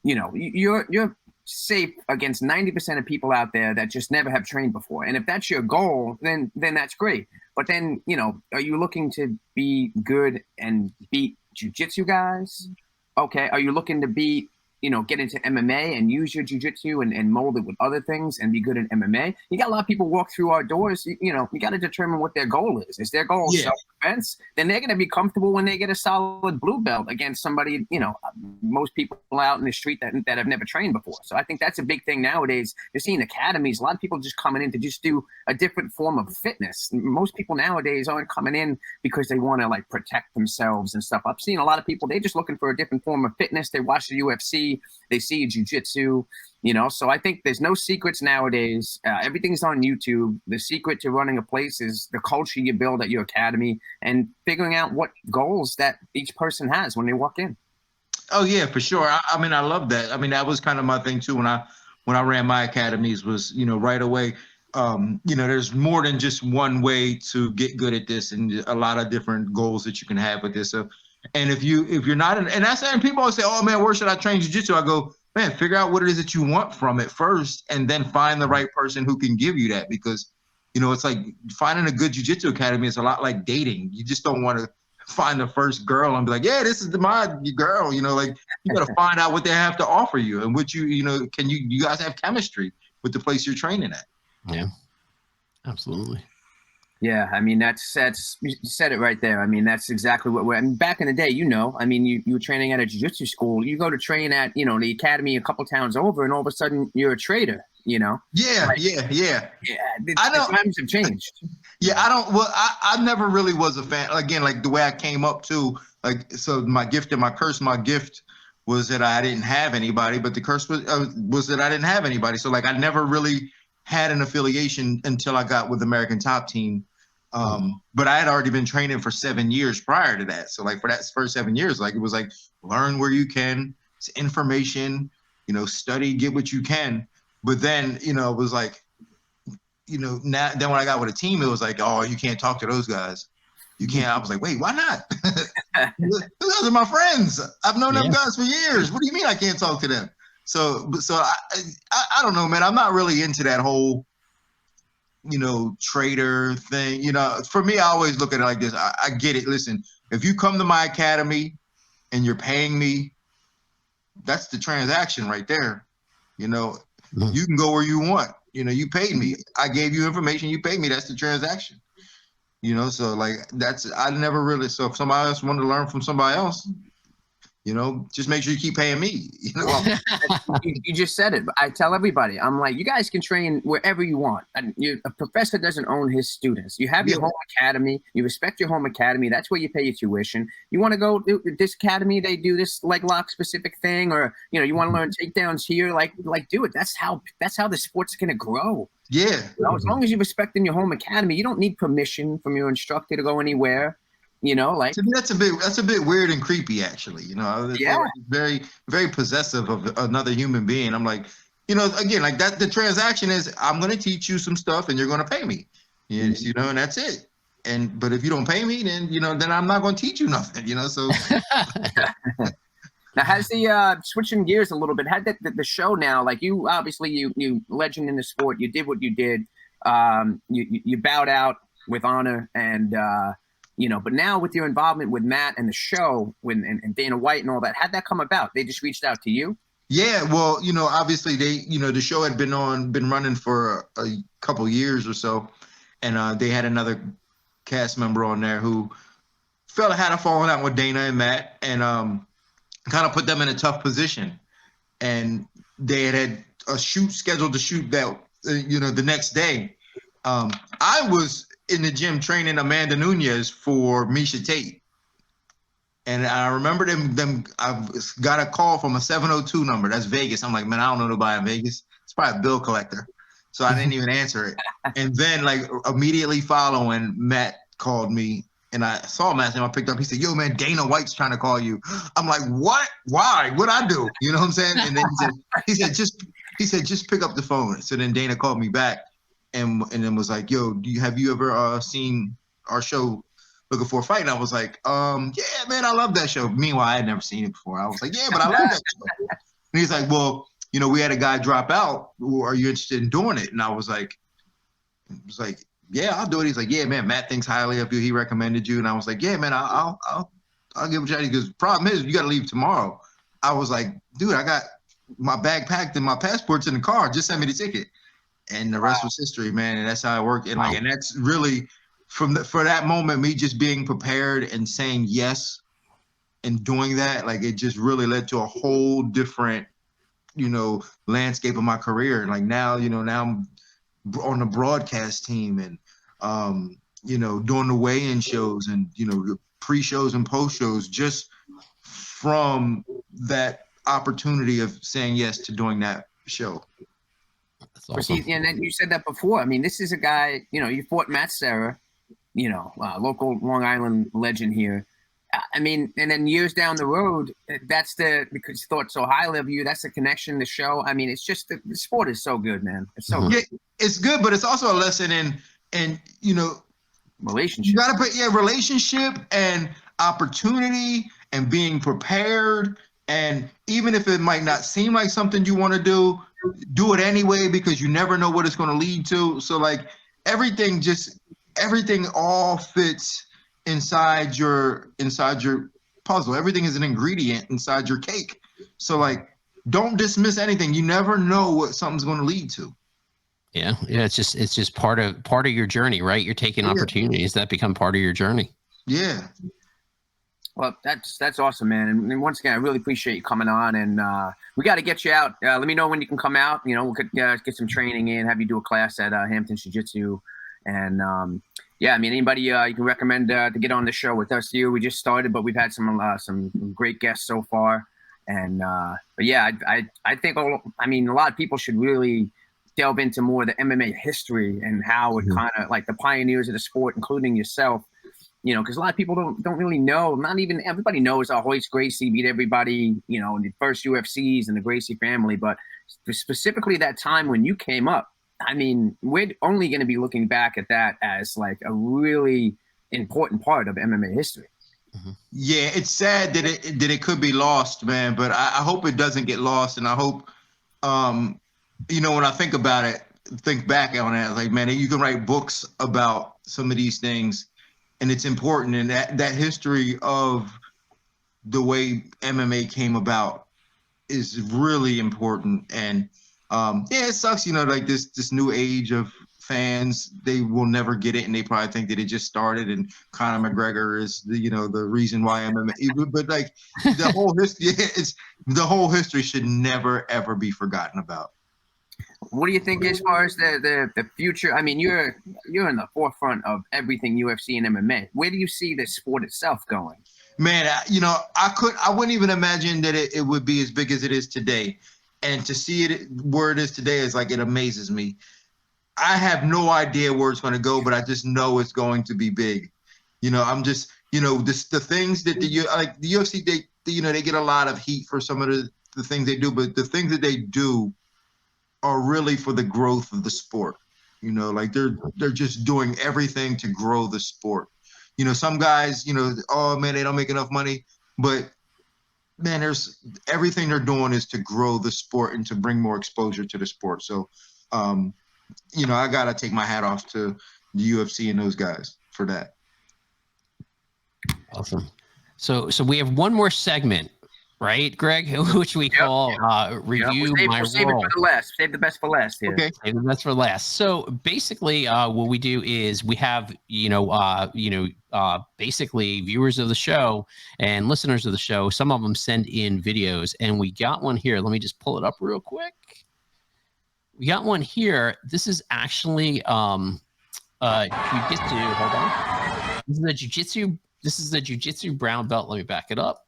you're safe against 90% of people out there that just never have trained before. And if that's your goal, then that's great. But then, are you looking to be good and beat jiu-jitsu guys? Okay. Are you looking to be, get into MMA and use your jiu-jitsu and mold it with other things and be good in MMA? You got a lot of people walk through our doors. You got to determine what their goal is. Is their goal self-defense? Then they're going to be comfortable when they get a solid blue belt against somebody, most people out in the street that have never trained before. So I think that's a big thing nowadays. You're seeing academies, a lot of people just coming in to just do a different form of fitness. Most people nowadays aren't coming in because they want to like protect themselves and stuff. I've seen a lot of people, they're just looking for a different form of fitness. They watch the UFC, they see jiu-jitsu, so I think there's no secrets nowadays. Everything's on YouTube. The secret to running a place is the culture you build at your academy and figuring out what goals that each person has when they walk in. Oh yeah, for sure. I love that. That was kind of my thing too when I ran my academies was, right away, there's more than just one way to get good at this, and a lot of different goals that you can have with this. So, and if you're not and people always say, oh man, where should I train jiu-jitsu? I go, man, figure out what it is that you want from it first, and then find the right person who can give you that. Because, it's like finding a good jiu-jitsu academy is a lot like dating. You just don't want to find the first girl and be like, yeah, this is my girl. Like you got to find out what they have to offer you and what can you guys have chemistry with the place you're training at. Yeah, absolutely. Yeah, that's you said it right there. That's exactly what back in the day, you were training at a jiu-jitsu school. You go to train at, the academy a couple towns over, and all of a sudden you're a trader, Yeah. Yeah. The times have changed. Yeah, I never really was a fan. Again, like the way I came up to, like, so my gift and my curse, my gift was that I didn't have anybody, but the curse was that I didn't have anybody. So like I never really had an affiliation until I got with American Top Team. But I had already been training for 7 years prior to that. So like for that first 7 years, like it was like learn where you can, it's information, study, get what you can. But then, you know, it was like, you know, now then when I got with a team, it was like, oh, you can't talk to those guys. You can't. I was like, wait, why not? Those guys are my friends. I've known them guys for years. What do you mean I can't talk to them? So I don't know, man. I'm not really into that whole, you know, trader thing. You know, for me, I always look at it like this. I get it. Listen, if you come to my academy and you're paying me, that's the transaction right there. You know, you can go where you want. You know, you paid me. I gave you information. You paid me. That's the transaction. You know, so like I never really. So if somebody else wanted to learn from somebody else, you know, just make sure you keep paying me. You know, you just said it. I tell everybody, I'm like, you guys can train wherever you want. And a professor doesn't own his students. You have your home academy. You respect your home academy. That's where you pay your tuition. You want to go to this academy? They do this leg lock specific thing, or you know, you want to learn takedowns here. Like do it. That's how the sport's gonna grow. Yeah. You know, as long as you're respecting your home academy, you don't need permission from your instructor to go anywhere. You know, like to me, that's a bit weird and creepy, actually. You know, it's very, very possessive of another human being. I'm like, you know, again, like that. The transaction is, I'm going to teach you some stuff, and you're going to pay me. You know, and that's it. But if you don't pay me, then you know, then I'm not going to teach you nothing. You know, so. Now, has the switching gears a little bit? Had the show now? Like you, obviously, you legend in the sport. You did what you did. You bowed out with honor and. You know, but now with your involvement with Matt and the show and Dana White and all that, how'd that come about? They just reached out to you? Yeah, well, you know, obviously the show had been running for a couple years or so, and they had another cast member on there who had a falling out with Dana and Matt, and kind of put them in a tough position. And they had a shoot scheduled to shoot that, you know, the next day. I was in the gym training Amanda Nunes for Miesha Tate. And I remember them I got a call from a 702 number. That's Vegas. I'm like, man, I don't know nobody in Vegas. It's probably a bill collector. So I didn't even answer it. And then like immediately following, Matt called me and I saw Matt's name. I picked up. He said, yo, man, Dana White's trying to call you. I'm like, what? Why? What'd I do? You know what I'm saying? And then he said, just pick up the phone. So then Dana called me back. And then was like, yo, have you ever seen our show Looking for a Fight? And I was like, yeah, man, I love that show. Meanwhile, I had never seen it before. I was like, yeah, but I love that show. And he's like, well, you know, we had a guy drop out. Are you interested in doing it? And I was like, yeah, I'll do it. He's like, yeah, man, Matt thinks highly of you. He recommended you. And I was like, yeah, man, I'll give it a shot. He goes, problem is, you got to leave tomorrow. I was like, dude, I got my bag packed and my passport's in the car. Just send me the ticket. And the rest was history, man. And that's how it worked. And like, and that's really for that moment, me just being prepared and saying yes and doing that, like it just really led to a whole different, you know, landscape of my career. And like now, you know, now I'm on the broadcast team and, you know, doing the weigh-in shows and, you know, the pre-shows and post-shows just from that opportunity of saying yes to doing that show. Awesome. See, and then you said that before. I mean, this is a guy, you know, you fought Matt Serra, you know, local Long Island legend here. I mean, and then years down the road, because you thought so highly of you, that's the connection, the show. I mean, it's just the sport is so good, man. It's so good. Yeah, it's good, but it's also a lesson in you know, relationship. You gotta put relationship and opportunity and being prepared. And even if it might not seem like something you want to do it anyway, because you never know what it's going to lead to. So like everything all fits inside your puzzle. Everything is an ingredient inside your cake. So like, don't dismiss anything. You never know what something's going to lead to. Yeah. It's just part of your journey, right? You're taking opportunities that become part of your journey. Yeah. Well, that's awesome, man. And once again, I really appreciate you coming on. And we got to get you out. Let me know when you can come out. You know, we could get some training in, have you do a class at Hampton Jiu Jitsu. And yeah, I mean, anybody you can recommend to get on the show with us here. We just started, but we've had some great guests so far. And but yeah, I think a lot of people should really delve into more of the MMA history and how it kind of like the pioneers of the sport, including yourself, you know, because a lot of people don't really know. Not even everybody knows how Royce Gracie beat everybody, you know, in the first UFCs and the Gracie family. But specifically that time when you came up, I mean, we're only going to be looking back at that as like a really important part of MMA history. Yeah, it's sad that it could be lost, man. But I hope it doesn't get lost, and I hope, you know, when I think about it, think back on it, like, man, you can write books about some of these things, and it's important. And that history of the way MMA came about is really important. And yeah, it sucks, you know, like this new age of fans, they will never get it, and they probably think that it just started and Conor McGregor is the reason why MMA. But like the whole history should never ever be forgotten about. What do you think as far as the future? I mean, you're in the forefront of everything UFC and MMA. Where do you see the sport itself going? Man, I wouldn't even imagine that it would be as big as it is today. And to see it where it is today is like, it amazes me. I have no idea where it's going to go, but I just know it's going to be big. You know, I'm just, the things that the UFC, they get a lot of heat for some of the things they do, but the things that they do are really for the growth of the sport. You know, like they're just doing everything to grow the sport. You know, some guys, oh man, they don't make enough money, but man, there's everything they're doing is to grow the sport and to bring more exposure to the sport. So, I got to take my hat off to the UFC and those guys for that. Awesome. So we have one more segment, right, Greg, which we call Review My Role. Save it for the last. Save the best for last here. Okay. Save the best for last. So basically what we do is we have, basically viewers of the show and listeners of the show, some of them send in videos, and we got one here. Let me just pull it up real quick. We got one here. This is actually jiu-jitsu. Hold on. This is the jiu-jitsu brown belt. Let me back it up.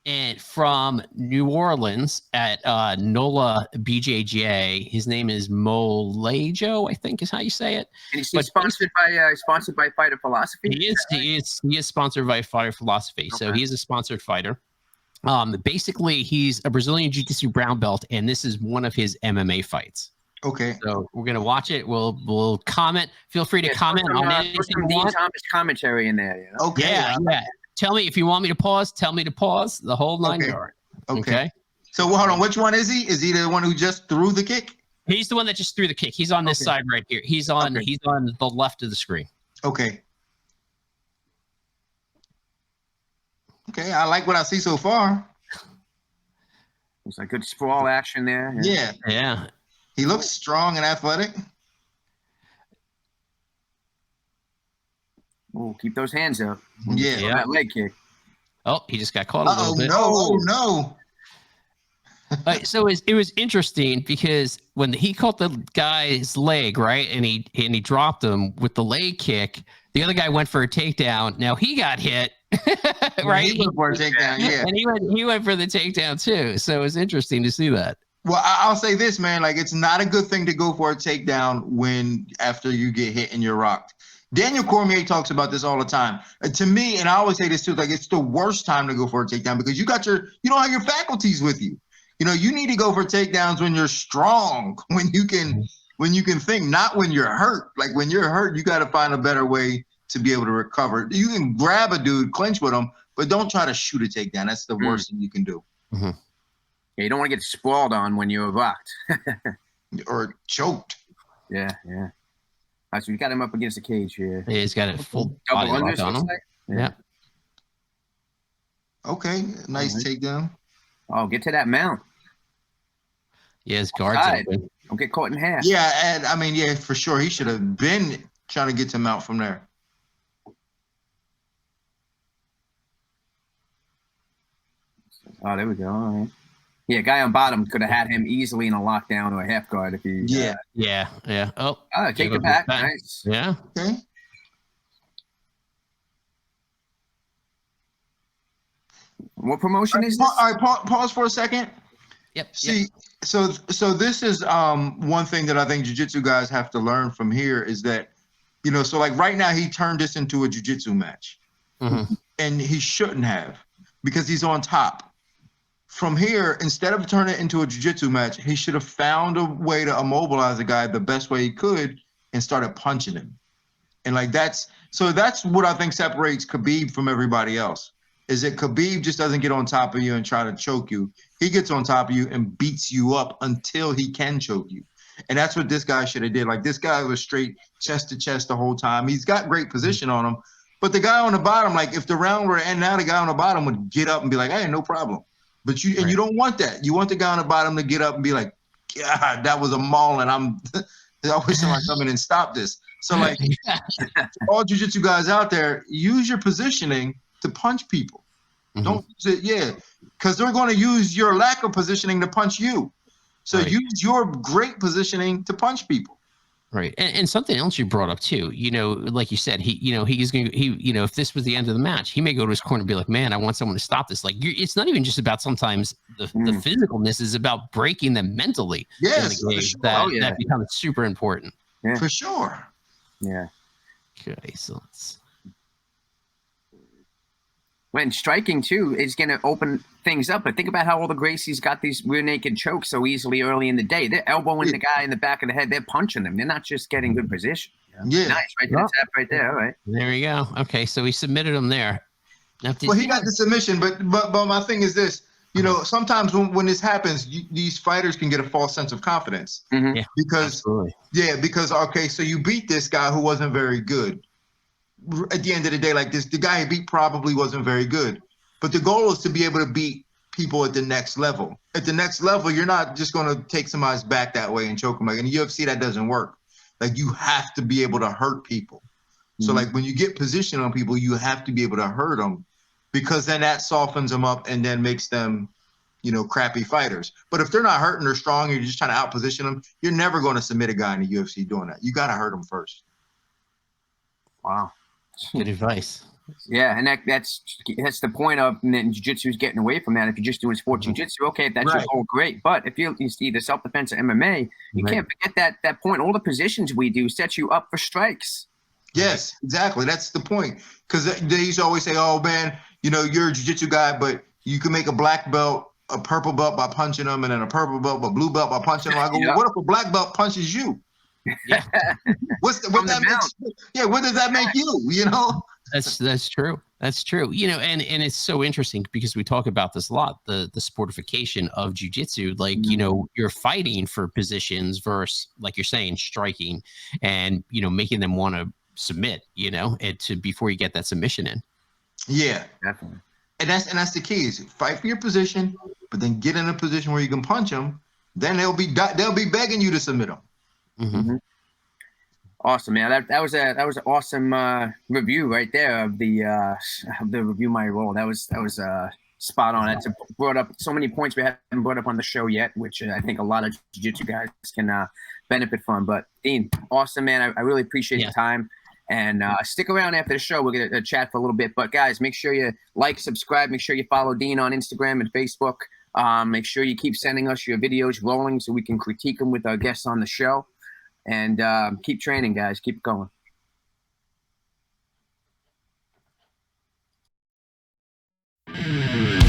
And from New Orleans at NOLA BJJ, his name is Molejo, I think is how you say it. And he's sponsored by Fighter Philosophy. He is sponsored by Fighter Philosophy. Okay. So he is a sponsored fighter. Basically, he's a Brazilian jiu-jitsu brown belt, and this is one of his MMA fights. Okay. So we're gonna watch it. We'll comment. Feel free to comment on anything you want. Thomas commentary in there. You know? Okay. Yeah. Tell me if you want me to pause. Tell me to pause. The whole 9 yard. Okay. So hold on. Which one is he? Is he the one who just threw the kick? He's the one that just threw the kick. He's on this side right here. He's on the left of the screen. Okay. Okay. I like what I see so far. There's like good sprawl action there. Yeah. He looks strong and athletic. Oh, keep those hands up. Yeah. That leg kick. Oh, he just got caught a little bit. No. So it was interesting because when he caught the guy's leg, right, and he dropped him with the leg kick, the other guy went for a takedown. Now he got hit, right? He went for a takedown, yeah. And he went for the takedown too. So it was interesting to see that. Well, I'll say this, man. Like, it's not a good thing to go for a takedown after you get hit and you're rocked. Daniel Cormier talks about this all the time. To me, and I always say this too, like, it's the worst time to go for a takedown because you don't have your faculties with you. You know, you need to go for takedowns when you're strong, when you can think, not when you're hurt. Like, when you're hurt, you got to find a better way to be able to recover. You can grab a dude, clinch with him, but don't try to shoot a takedown. That's the worst thing you can do. Mm-hmm. Yeah, you don't want to get sprawled on when you're rocked. Or choked. Yeah. All right, so we got him up against the cage here. Yeah, he's got a full double body lock on him. like? Yeah. Okay, nice takedown. Oh, get to that mount. Yeah, his guard's open. Don't get caught in half. Yeah, and I mean, yeah, for sure. He should have been trying to get to mount from there. Oh, there we go. All right. Yeah, guy on bottom could have had him easily in a lockdown or a half guard if he. Yeah. Oh, take it back. Nice. Yeah. Okay. What promotion is this? All right, pause for a second. Yep. See, so this is one thing that I think jiu-jitsu guys have to learn from here is that, so like right now he turned this into a jiu-jitsu match. and he shouldn't have because he's on top. From here, instead of turning it into a jiu-jitsu match, he should have found a way to immobilize the guy the best way he could and started punching him. And like that's what I think separates Khabib from everybody else, is that Khabib just doesn't get on top of you and try to choke you. He gets on top of you and beats you up until he can choke you. And that's what this guy should have did. Like, this guy was straight chest to chest the whole time. He's got great position on him. But the guy on the bottom, like, if the round were to end now, the guy on the bottom would get up and be like, hey, no problem. But you and you don't want that. You want the guy on the bottom to get up and be like, God, that was a mauling. I wish someone come in and stop this. So, like, all jiu-jitsu guys out there, use your positioning to punch people. Don't use it, because they're going to use your lack of positioning to punch you. So use your great positioning to punch people. Right. And something else you brought up too, like you said, if this was the end of the match, he may go to his corner and be like, man, I want someone to stop this. Like, it's not even just about sometimes the physicalness, is about breaking them mentally. Yes. In the game. That becomes super important. Yeah. For sure. Yeah. Okay. So let's. When striking too is going to open things up, but think about how all the Gracies got these rear naked chokes so easily early in the day. They're elbowing the guy in the back of the head. They're punching them. They're not just getting good position. Yeah. Nice, right there. Tap right there. All right. There we go. Okay, so he submitted him there. Now, well, he got the submission, but my thing is this. Sometimes when this happens, these fighters can get a false sense of confidence. Yeah, because okay, so you beat this guy who wasn't very good. At the end of the day, like this, the guy he beat probably wasn't very good. But the goal is to be able to beat people at the next level. At the next level, you're not just going to take somebody's back that way and choke them. Like in the UFC, that doesn't work. Like, you have to be able to hurt people. So like when you get position on people, you have to be able to hurt them, because then that softens them up and then makes them, crappy fighters. But if they're not hurting or strong, you're just trying to outposition them, you're never going to submit a guy in the UFC doing that. You got to hurt them first. Wow. Good advice. Yeah, and that's the point of jiu-jitsu is getting away from that. If you're just doing sport jiu-jitsu, okay, if that's your goal, great. But if you're either self-defense or MMA, you can't forget that point. All the positions we do set you up for strikes. Yes, exactly. That's the point. Because they used to always say, oh, man, you're a jiu-jitsu guy, but you can make a black belt a purple belt by punching them, and then a purple belt a blue belt by punching them. I go, well, what if a black belt punches you? Yeah. What does that make you? That's true. That's true. And it's so interesting because we talk about this a lot, the sportification of jiu-jitsu. Like, you're fighting for positions versus, like you're saying, striking and, making them want to submit, before you get that submission in. Yeah. Definitely. And that's the key, is fight for your position, but then get in a position where you can punch them. Then they'll be begging you to submit them. Mm-hmm. Awesome, man. That was an awesome review right there of the review my role. That was spot on. It's brought up so many points we haven't brought up on the show yet, which I think a lot of jiu-jitsu guys can benefit from. But Dean, awesome, man. I really appreciate the time. And stick around after the show. We're going to chat for a little bit. But, guys, make sure you like, subscribe. Make sure you follow Dean on Instagram and Facebook. Make sure you keep sending us your videos rolling so we can critique them with our guests on the show. And keep training, guys. Keep going. Mm-hmm.